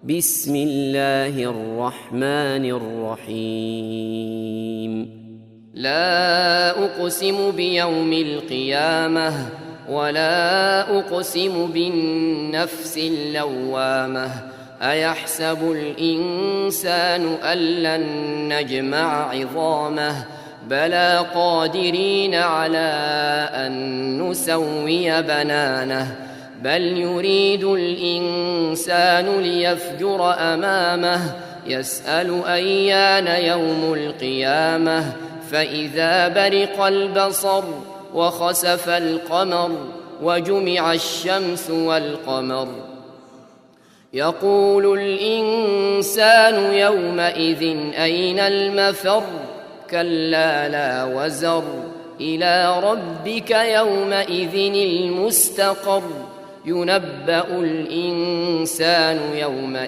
بسم الله الرحمن الرحيم لا أقسم بيوم القيامة ولا أقسم بالنفس اللوامة أيحسب الإنسان أن لن نجمع عظامه بلى قادرين على أن نسوي بنانه بل يريد الإنسان ليفجر أمامه يسأل أيان يوم القيامة فإذا برق البصر وخسف القمر وجمع الشمس والقمر يقول الإنسان يومئذ أين المفر كلا لا وزر إلى ربك يومئذ المستقر ينبأ الإنسان يومئذ